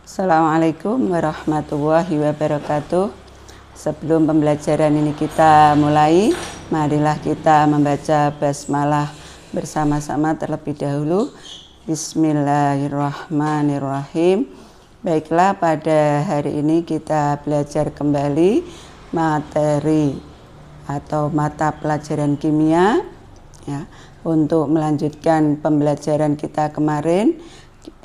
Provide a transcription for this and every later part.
Assalamualaikum warahmatullahi wabarakatuh. Sebelum pembelajaran ini kita mulai, marilah kita membaca basmalah bersama-sama terlebih dahulu. Bismillahirrahmanirrahim. Baiklah, pada hari ini kita belajar kembali materi atau mata pelajaran kimia ya. Untuk melanjutkan pembelajaran kita kemarin,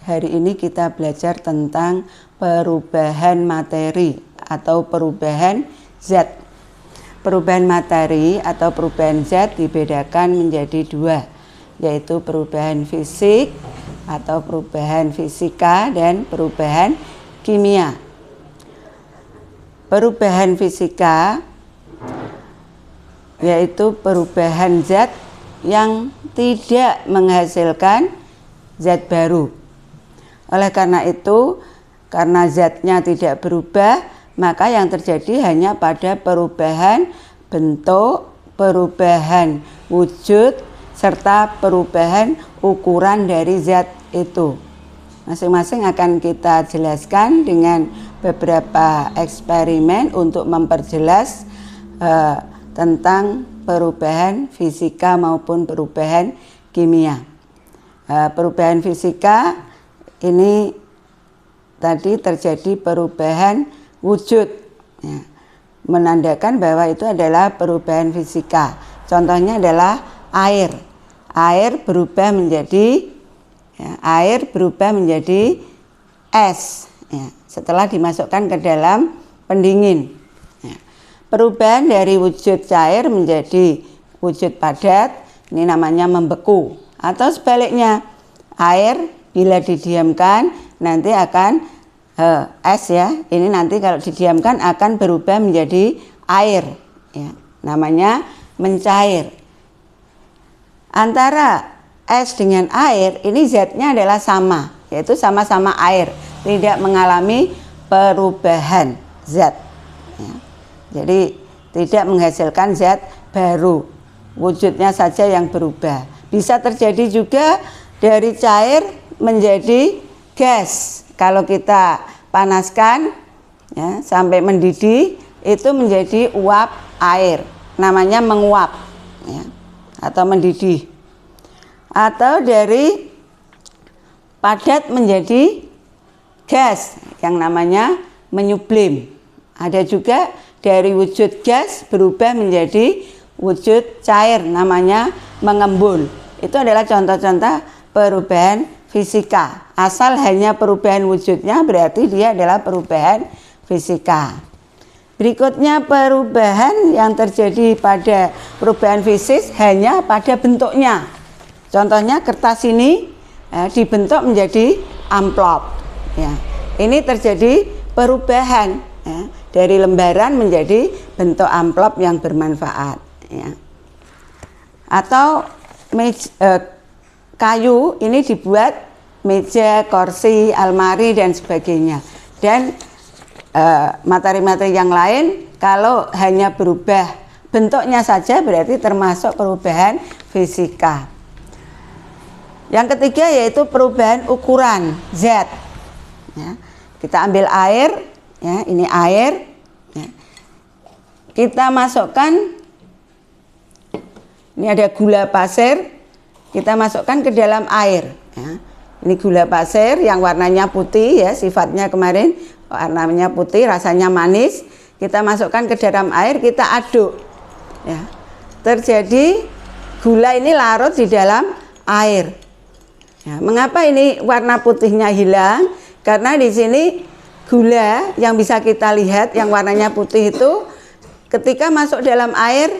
hari ini kita belajar tentang perubahan materi atau perubahan zat. Perubahan materi atau perubahan zat dibedakan menjadi dua, yaitu perubahan fisik atau perubahan fisika dan perubahan kimia. Perubahan fisika yaitu perubahan zat yang tidak menghasilkan zat baru. Oleh karena itu, karena zatnya tidak berubah, maka yang terjadi hanya pada perubahan bentuk, perubahan wujud, serta perubahan ukuran dari zat itu. Masing-masing akan kita jelaskan dengan beberapa eksperimen untuk memperjelas tentang perubahan fisika maupun perubahan kimia. Perubahan fisika ini tadi terjadi perubahan wujud ya, menandakan bahwa itu adalah perubahan fisika. Contohnya adalah air. Air berubah menjadi es ya, setelah dimasukkan ke dalam pendingin. Perubahan dari wujud cair menjadi wujud padat, ini namanya membeku. Atau sebaliknya, air bila didiamkan nanti akan es ya, ini nanti kalau didiamkan akan berubah menjadi air ya, namanya mencair. Antara es dengan air ini zatnya adalah sama, yaitu sama-sama air, tidak mengalami perubahan zat ya. Jadi tidak menghasilkan zat baru, wujudnya saja yang berubah. Bisa terjadi juga dari cair menjadi gas. Kalau kita panaskan ya, sampai mendidih, itu menjadi uap air, namanya menguap ya, atau mendidih. Atau dari padat menjadi gas, yang namanya menyublim. Ada juga dari wujud gas berubah menjadi wujud cair, namanya mengembul. Itu adalah contoh-contoh perubahan fisika. Asal hanya perubahan wujudnya berarti dia adalah perubahan fisika. Berikutnya perubahan yang terjadi pada perubahan fisik hanya pada bentuknya. Contohnya kertas ini dibentuk menjadi amplop. Ya. Ini terjadi perubahan ya, dari lembaran menjadi bentuk amplop yang bermanfaat ya. Atau kayu ini dibuat meja, kursi, almari dan sebagainya. Dan materi-materi yang lain kalau hanya berubah bentuknya saja berarti termasuk perubahan fisika. Yang ketiga yaitu perubahan ukuran zat ya. Kita ambil air ya, ini air ya. Kita masukkan, ini ada gula pasir, kita masukkan ke dalam air ya. Ini gula pasir yang warnanya putih ya, sifatnya kemarin warnanya putih, rasanya manis. Kita masukkan ke dalam air, kita aduk ya. Terjadi gula ini larut di dalam air ya. Mengapa ini warna putihnya hilang? Karena di sini gula yang bisa kita lihat yang warnanya putih itu ketika masuk dalam air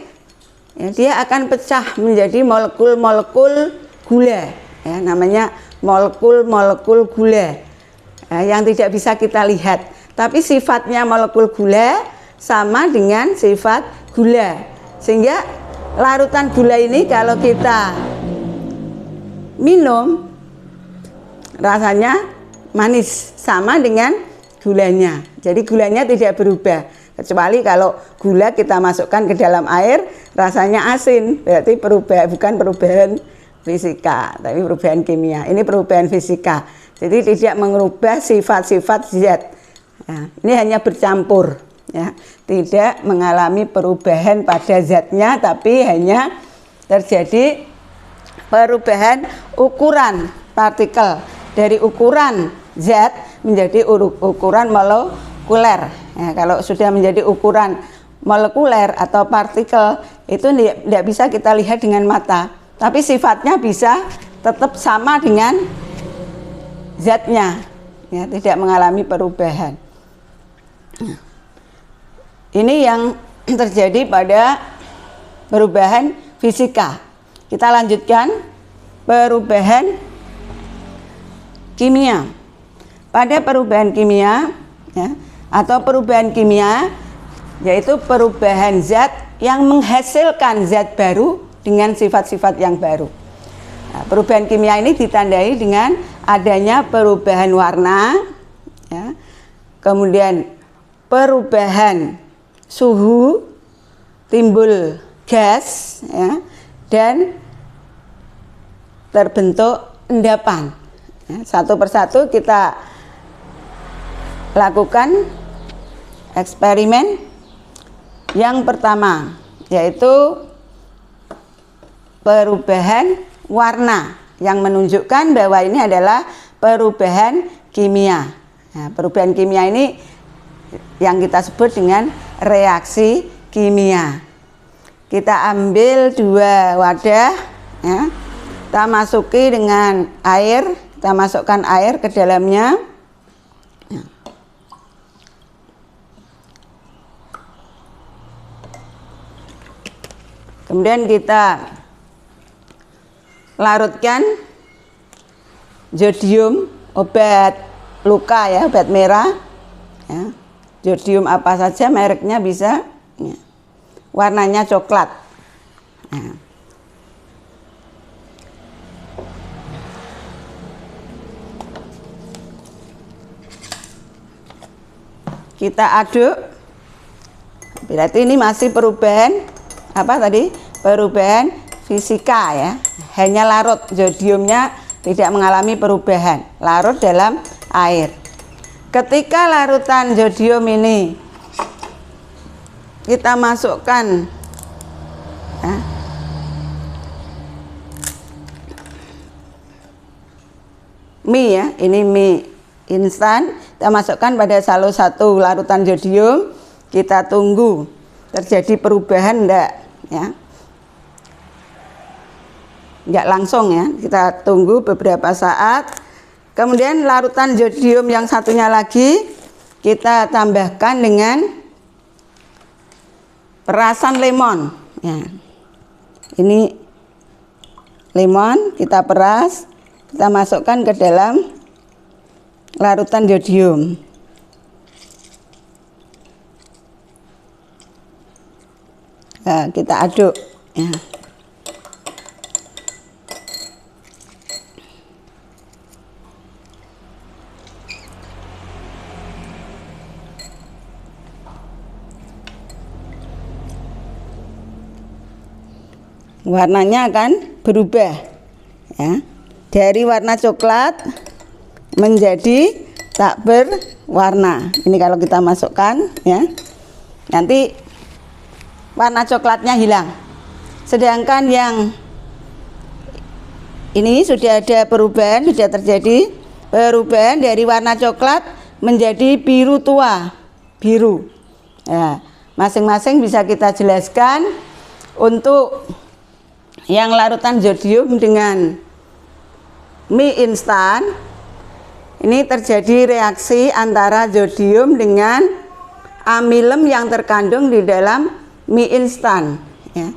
ya, dia akan pecah menjadi molekul-molekul gula ya, namanya molekul-molekul gula ya, yang tidak bisa kita lihat, tapi sifatnya molekul gula sama dengan sifat gula, sehingga larutan gula ini kalau kita minum rasanya manis sama dengan gulanya. Jadi gulanya tidak berubah, kecuali kalau gula kita masukkan ke dalam air rasanya asin, berarti bukan perubahan fisika tapi perubahan kimia. Ini perubahan fisika. Jadi tidak mengubah sifat-sifat zat. Nah, ini hanya bercampur, ya. Tidak mengalami perubahan pada zatnya, tapi hanya terjadi perubahan ukuran partikel dari ukuran zat menjadi ukuran molekuler. Ya, kalau sudah menjadi ukuran molekuler atau partikel itu tidak bisa kita lihat dengan mata, tapi sifatnya bisa tetap sama dengan zatnya, ya, tidak mengalami perubahan. Ini yang terjadi pada perubahan fisika. Kita lanjutkan perubahan kimia. Pada perubahan kimia, ya, atau perubahan kimia yaitu perubahan zat yang menghasilkan zat baru dengan sifat-sifat yang baru. Nah, perubahan kimia ini ditandai dengan adanya perubahan warna, ya, kemudian perubahan suhu, timbul gas, ya, dan terbentuk endapan. Ya, satu persatu kita lakukan eksperimen. Yang pertama yaitu perubahan warna yang menunjukkan bahwa ini adalah perubahan kimia. Nah, perubahan kimia ini yang kita sebut dengan reaksi kimia. Kita ambil 2 wadah, ya, kita masuki dengan air, kita masukkan air ke dalamnya. Kemudian kita larutkan jodium, obat luka, ya, obat merah, ya. Jodium apa saja mereknya bisa, ya. Warnanya coklat. Nah. Kita aduk, berarti ini masih perubahan apa tadi? Perubahan fisika, ya. Hanya larut, jodiumnya tidak mengalami perubahan, larut dalam air. Ketika larutan jodium ini kita masukkan, ya, mie, ya, ini mie instan, kita masukkan pada salah satu larutan jodium, kita tunggu terjadi perubahan enggak, ya. Enggak langsung, ya, kita tunggu beberapa saat. Kemudian larutan jodium yang satunya lagi kita tambahkan dengan perasan lemon, ya. Ini lemon kita peras, kita masukkan ke dalam larutan jodium. Nah, kita aduk, ya. Warnanya akan berubah, ya, dari warna coklat menjadi tak berwarna. Ini kalau kita masukkan, ya, nanti warna coklatnya hilang. Sedangkan yang ini sudah ada perubahan, sudah terjadi perubahan dari warna coklat menjadi biru tua, biru. Ya, masing-masing bisa kita jelaskan. Untuk yang larutan jodium dengan mie instan, ini terjadi reaksi antara jodium dengan amilem yang terkandung di dalam mie instan, ya,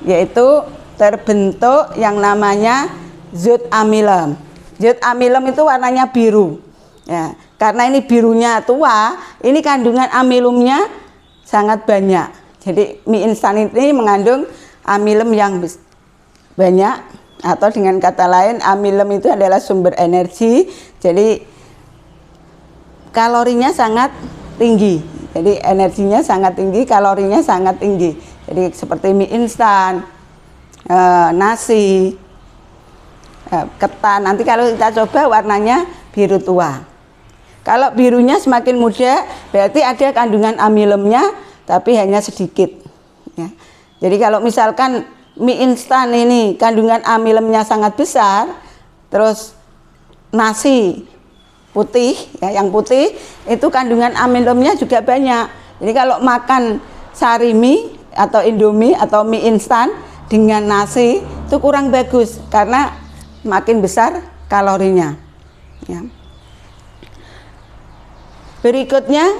yaitu terbentuk yang namanya zat amilem. Zat amilem itu warnanya biru, ya, karena ini birunya tua, ini kandungan amilumnya sangat banyak. Jadi mie instan ini mengandung amilem yang banyak, atau dengan kata lain amilem itu adalah sumber energi, jadi kalorinya sangat tinggi. Jadi energinya sangat tinggi, kalorinya sangat tinggi. Jadi seperti mie instan, nasi, ketan. Nanti kalau kita coba warnanya biru tua. Kalau birunya semakin muda berarti ada kandungan amilemnya tapi hanya sedikit ya. Jadi kalau misalkan mie instan ini kandungan amilemnya sangat besar, terus nasi putih ya, yang putih itu kandungan amilemnya juga banyak. Jadi kalau makan sari mie atau indomie atau mie instan dengan nasi itu kurang bagus karena makin besar kalorinya ya. Berikutnya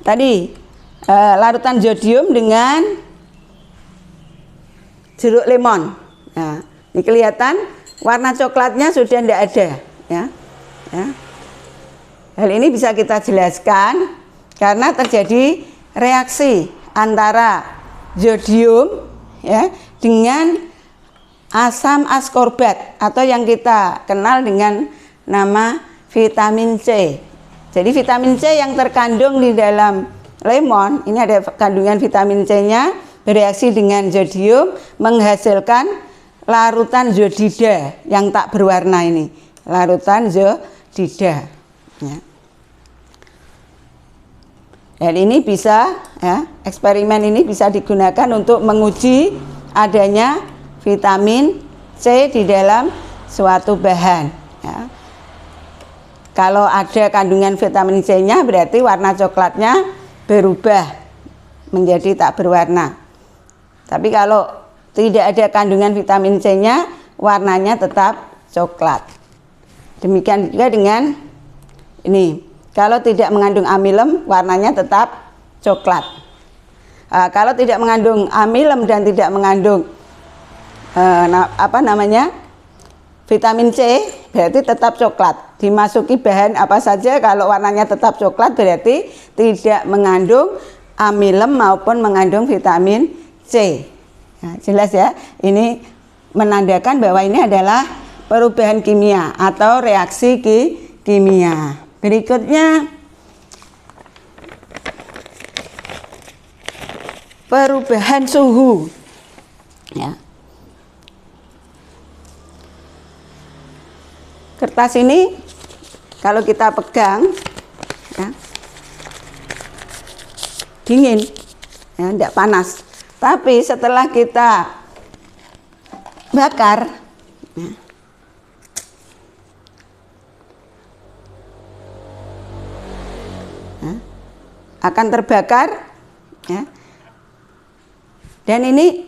tadi larutan jodium dengan jeruk lemon. Nah, ini kelihatan warna coklatnya sudah tidak ada ya. Ya. Hal ini bisa kita jelaskan karena terjadi reaksi antara jodium ya dengan asam askorbat atau yang kita kenal dengan nama vitamin C. Jadi vitamin C yang terkandung di dalam lemon, ini ada kandungan vitamin C-nya, bereaksi dengan jodium menghasilkan larutan jodida yang tak berwarna ini, larutan jodida ya. Dan ini bisa ya, eksperimen ini bisa digunakan untuk menguji adanya vitamin C di dalam suatu bahan ya. Kalau ada kandungan vitamin C-nya berarti warna coklatnya berubah menjadi tak berwarna. Tapi kalau tidak ada kandungan vitamin C-nya, warnanya tetap coklat. Demikian juga dengan ini. Kalau tidak mengandung amilem, warnanya tetap coklat. Kalau tidak mengandung amilem dan tidak mengandung vitamin C, berarti tetap coklat. Dimasuki bahan apa saja, kalau warnanya tetap coklat berarti tidak mengandung amilem maupun mengandung vitamin C. Nah, jelas ya, ini menandakan bahwa ini adalah perubahan kimia atau reaksi kimia. Berikutnya perubahan suhu ya. Kertas ini kalau kita pegang ya, dingin ya, tidak panas. Tapi setelah kita bakar ya, akan terbakar ya. Dan ini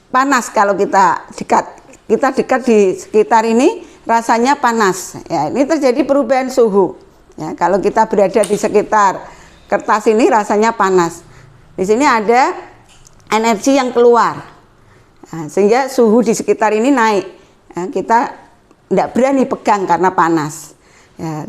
panas kalau kita dekat di sekitar ini rasanya panas ya. Ini terjadi perubahan suhu ya. Kalau kita berada di sekitar kertas ini rasanya panas. Di sini ada energi yang keluar nah, sehingga suhu di sekitar ini naik ya. Kita tidak berani pegang karena panas ya,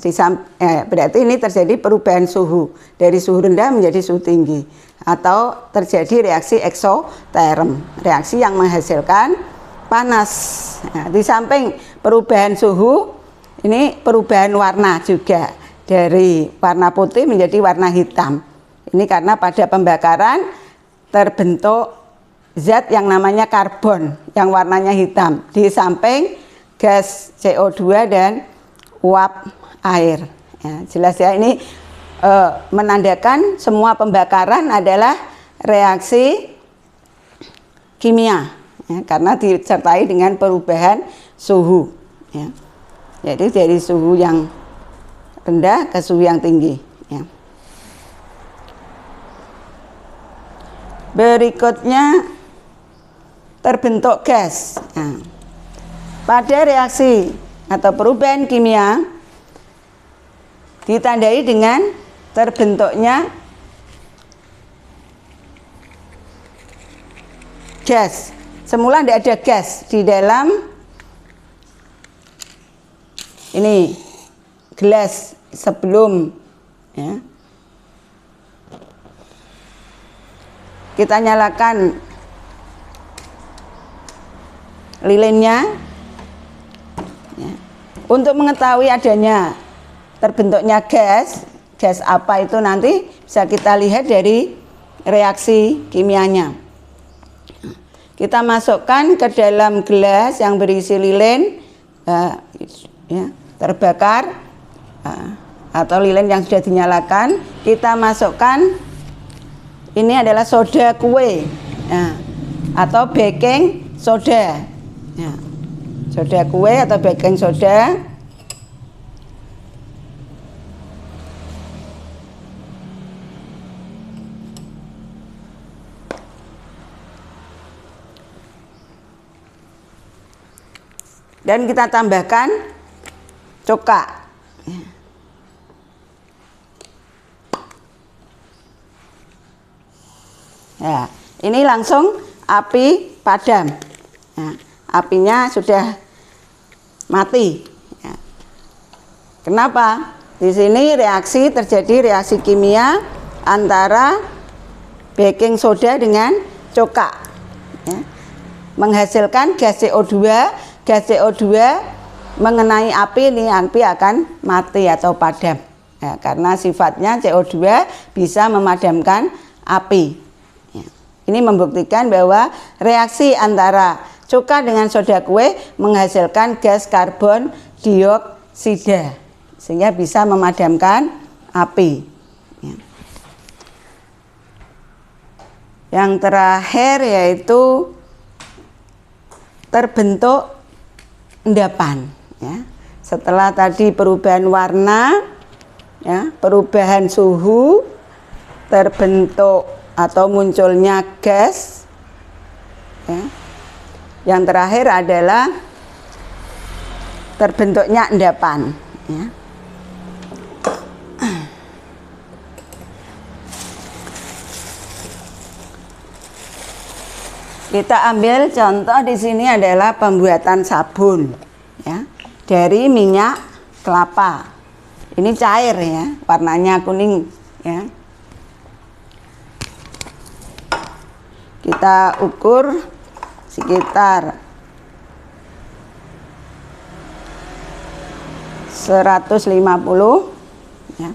berarti ini terjadi perubahan suhu dari suhu rendah menjadi suhu tinggi atau terjadi reaksi eksoterm, reaksi yang menghasilkan panas ya. Di samping perubahan suhu ini perubahan warna juga dari warna putih menjadi warna hitam. Ini karena pada pembakaran terbentuk zat yang namanya karbon yang warnanya hitam di samping gas CO2 dan uap air ya, jelas ya, ini menandakan semua pembakaran adalah reaksi kimia ya, karena disertai dengan perubahan suhu ya. Jadi dari suhu yang rendah ke suhu yang tinggi ya. Berikutnya terbentuk gas nah, pada reaksi atau perubahan kimia ditandai dengan terbentuknya gas. Semula tidak ada gas di dalam ini gelas sebelum ya. Kita nyalakan lilinnya ya. Untuk mengetahui adanya terbentuknya gas apa itu nanti bisa kita lihat dari reaksi kimianya. Kita masukkan ke dalam gelas yang berisi lilin ya. terbakar atau lilin yang sudah dinyalakan, kita masukkan ini adalah soda kue atau baking soda. Soda kue atau baking soda. Dan kita tambahkan cuka. Ya, ini langsung api padam. Ya, apinya sudah mati. Ya. Kenapa? Di sini terjadi reaksi kimia antara baking soda dengan cuka. Ya. Menghasilkan gas CO2. Gas CO2 mengenai api, ini api akan mati atau padam ya, karena sifatnya CO2 bisa memadamkan api ya. Ini membuktikan bahwa reaksi antara cuka dengan soda kue menghasilkan gas karbon dioksida sehingga bisa memadamkan api ya. Yang terakhir yaitu terbentuk endapan ya. Setelah tadi perubahan warna ya, perubahan suhu, terbentuk atau munculnya gas ya. Yang terakhir adalah terbentuknya endapan ya. Kita ambil contoh di sini adalah pembuatan sabun ya, dari minyak kelapa. Ini cair ya, warnanya kuning ya. Kita ukur sekitar 150 ya.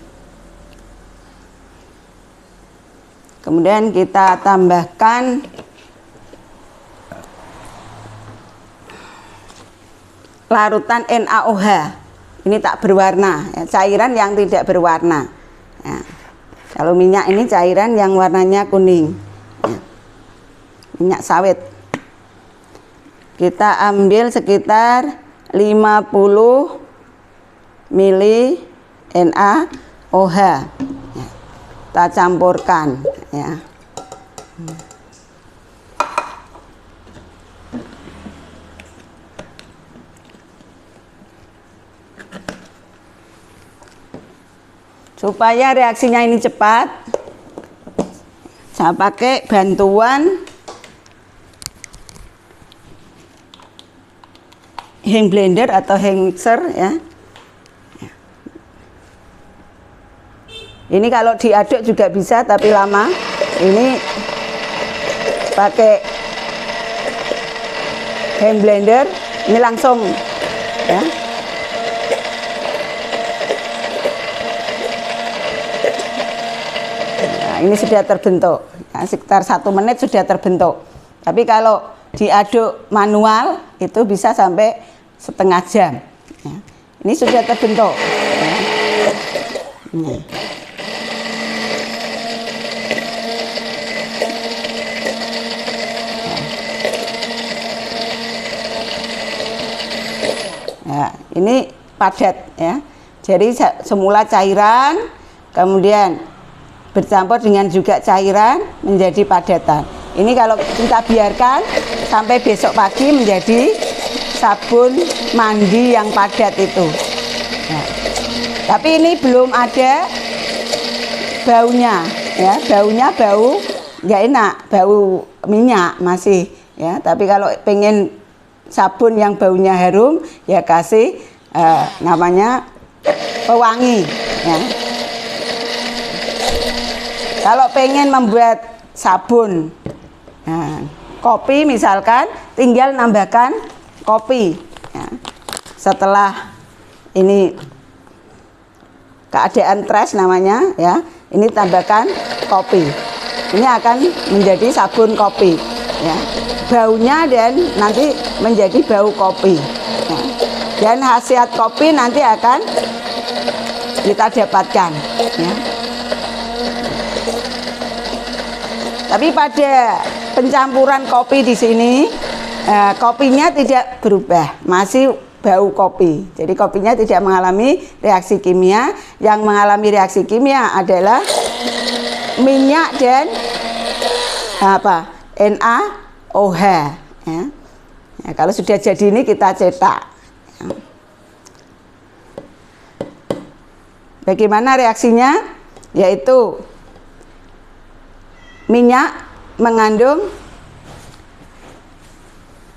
Kemudian kita tambahkan larutan NaOH. Ini tak berwarna ya, cairan yang tidak berwarna ya. Kalau minyak ini cairan yang warnanya kuning ya. Minyak sawit. Kita ambil sekitar 50 mili NaOH ya. Kita campurkan ya. Supaya reaksinya ini cepat, saya pakai bantuan hand blender atau hand mixer ya. Ini kalau diaduk juga bisa tapi lama. Ini pakai hand blender, ini langsung ya. Ini sudah terbentuk ya, sekitar 1 menit sudah terbentuk. Tapi kalau diaduk manual itu bisa sampai setengah jam ya. Ini sudah terbentuk ya. Ini. Ya, ini padat ya. Jadi semula cairan, kemudian bercampur dengan juga cairan menjadi padatan. Ini kalau kita biarkan sampai besok pagi menjadi sabun mandi yang padat itu. Nah, tapi ini belum ada baunya, ya. Baunya bau nggak enak, bau minyak masih, ya. Tapi kalau pengen sabun yang baunya harum, ya kasih namanya pewangi, ya. Kalau pengen membuat sabun kopi misalkan, tinggal nambahkan kopi ya. Setelah ini keadaan tres namanya ya, ini tambahkan kopi, ini akan menjadi sabun kopi ya. Baunya dan nanti menjadi bau kopi ya. dan khasiat kopi nanti akan kita dapatkan ya. Tapi pada pencampuran kopi di sini kopinya tidak berubah, masih bau kopi. Jadi kopinya tidak mengalami reaksi kimia. Yang mengalami reaksi kimia adalah minyak dan NaOH ya. Ya, kalau sudah jadi ini kita cetak ya. Bagaimana reaksinya? Yaitu minyak mengandung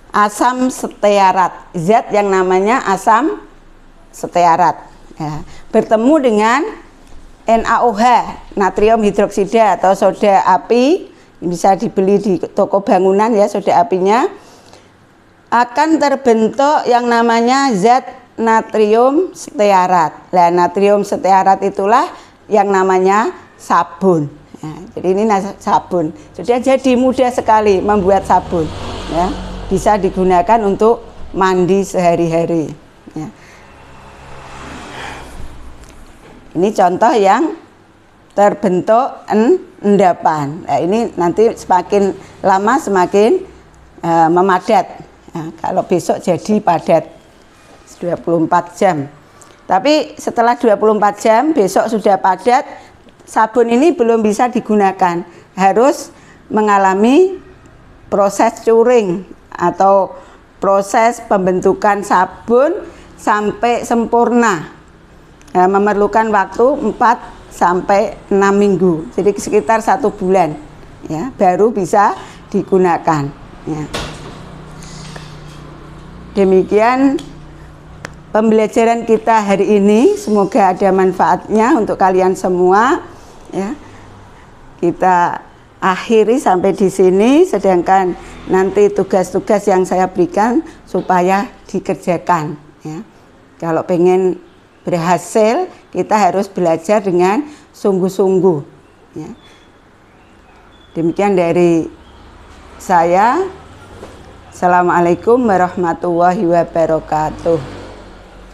asam stearat, zat yang namanya asam stearat ya. Bertemu dengan NaOH, natrium hidroksida atau soda api, bisa dibeli di toko bangunan ya, soda apinya, akan terbentuk yang namanya zat natrium stearat. Nah, natrium stearat itulah yang namanya sabun ya. Jadi ini sabun, sudah jadi mudah sekali membuat sabun ya. Bisa digunakan untuk mandi sehari-hari ya. Ini contoh yang terbentuk endapan. Nah, ini nanti semakin lama semakin memadat ya. Kalau besok jadi padat 24 jam. Tapi setelah 24 jam besok sudah padat, sabun ini belum bisa digunakan, harus mengalami proses curing atau proses pembentukan sabun sampai sempurna. Nah, memerlukan waktu 4 sampai 6 minggu, jadi sekitar 1 bulan ya, baru bisa digunakan ya. Demikian pembelajaran kita hari ini, semoga ada manfaatnya untuk kalian semua ya. Kita akhiri sampai di sini, sedangkan nanti tugas-tugas yang saya berikan supaya dikerjakan ya. Kalau pengen berhasil, kita harus belajar dengan sungguh-sungguh ya. Demikian dari saya. Assalamualaikum warahmatullahi wabarakatuh.